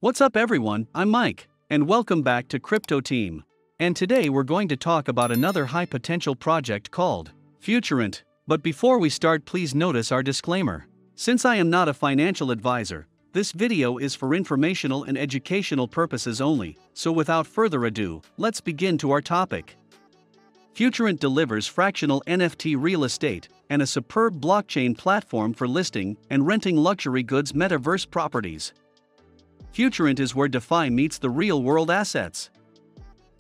What's up everyone, I'm Mike, and welcome back to Crypto Team. And today we're going to talk about another high potential project called Futurant. But before we start, please notice our disclaimer. Since I am not a financial advisor, this video is for informational and educational purposes only, so without further ado, let's begin to our topic. Futurant delivers fractional NFT real estate and a superb blockchain platform for listing and renting luxury goods metaverse properties. Futurant is where DeFi meets the real-world assets.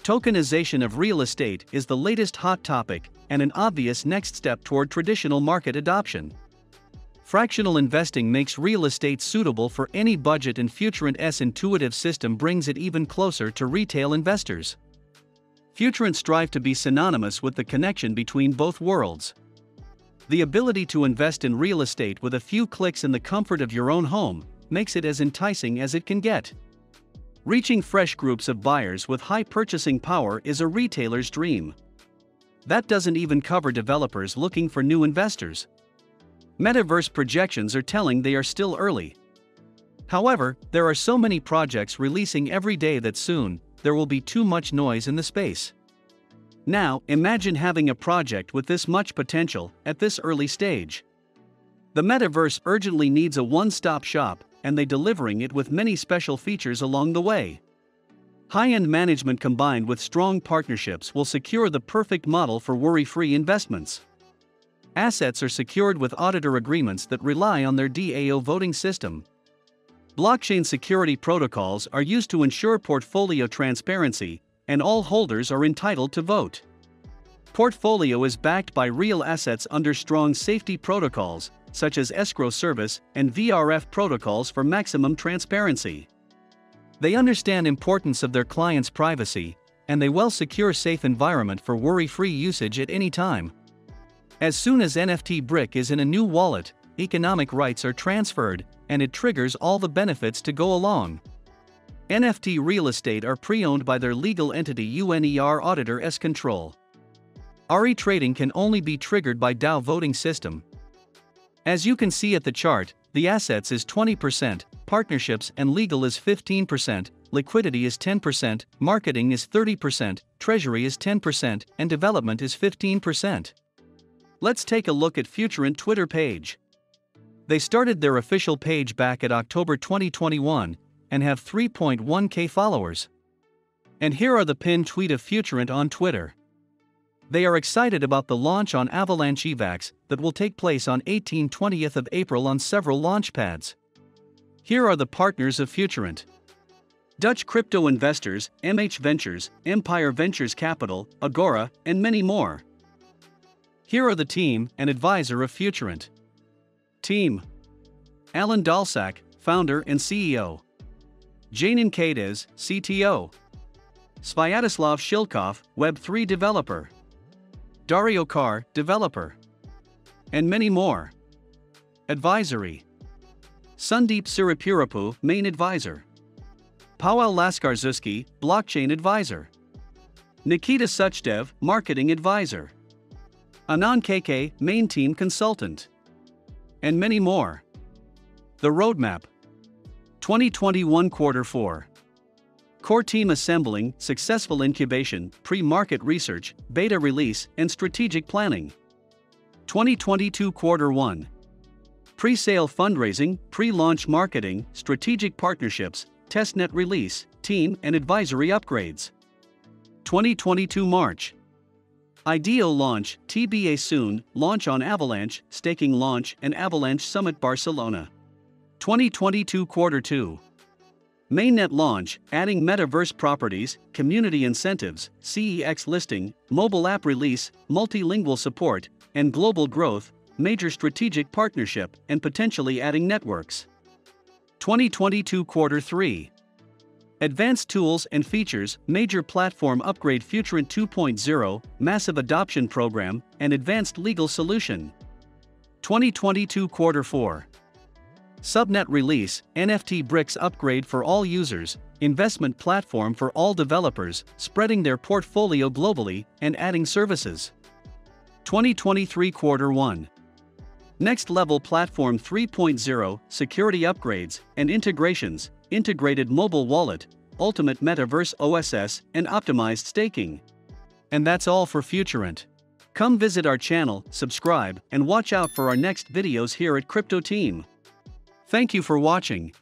Tokenization of real estate is the latest hot topic and an obvious next step toward traditional market adoption. Fractional investing makes real estate suitable for any budget, and Futurant's intuitive system brings it even closer to retail investors. Futurant strives to be synonymous with the connection between both worlds. The ability to invest in real estate with a few clicks in the comfort of your own home makes it as enticing as it can get. Reaching fresh groups of buyers with high purchasing power is a retailer's dream. That doesn't even cover developers looking for new investors. Metaverse projections are telling they are still early. However, there are so many projects releasing every day that soon there will be too much noise in the space. Now, imagine having a project with this much potential at this early stage. The metaverse urgently needs a one-stop shop, and they're delivering it with many special features along the way. High-end management combined with strong partnerships will secure the perfect model for worry-free investments. Assets are secured with auditor agreements that rely on their DAO voting system. Blockchain security protocols are used to ensure portfolio transparency, and all holders are entitled to vote. Portfolio is backed by real assets under strong safety protocols, such as escrow service and VRF protocols for maximum transparency. They understand importance of their clients' privacy, and they will secure safe environment for worry-free usage at any time. As soon as NFT brick is in a new wallet, economic rights are transferred, and it triggers all the benefits to go along. NFT real estate are pre-owned by their legal entity UNER Auditor's control. RE trading can only be triggered by DAO voting system. As you can see at the chart, the assets is 20%, partnerships and legal is 15%, liquidity is 10%, marketing is 30%, treasury is 10%, and development is 15%. Let's take a look at Futurant Twitter page. They started their official page back at October 2021 and have 3.1k followers. And here are the pinned tweet of Futurant on Twitter. They are excited about the launch on Avalanche EVAX that will take place on 18-20th of April on several launch pads. Here are the partners of Futurant: Dutch crypto investors, MH Ventures, Empire Ventures Capital, Agora, and many more. Here are the team and advisor of Futurant. Team: Alan Dalsac, founder and CEO. Janin Kades, CTO. Svyatoslav Shilkov, Web3 developer. Dario Carr, developer. And many more. Advisory: Sundeep Siripurapu, main advisor. Powell Laskarzuski, blockchain advisor. Nikita Suchdev, marketing advisor. Anand KK, main team consultant. And many more. The roadmap: 2021 Q4. Core team assembling, successful incubation, pre-market research, beta release, and strategic planning. 2022 Q1. Pre-sale fundraising, pre-launch marketing, strategic partnerships, testnet release, team and advisory upgrades. 2022 March. IDO launch, TBA soon, launch on Avalanche, staking launch and Avalanche Summit Barcelona. 2022 Q2. Mainnet launch, adding metaverse properties, community incentives, CEX listing, mobile app release, multilingual support, and global growth, major strategic partnership, and potentially adding networks. 2022 Q3. Advanced tools and features, major platform upgrade, Futurant 2.0, massive adoption program, and advanced legal solution. 2022 Q4. Subnet release, NFT bricks upgrade for all users, investment platform for all developers, spreading their portfolio globally, and adding services. 2023 Q1. Next level platform 3.0, security upgrades and integrations, integrated mobile wallet, ultimate metaverse OSS, and optimized staking. And that's all for Futurant. Come visit our channel, subscribe, and watch out for our next videos here at Crypto Team. Thank you for watching.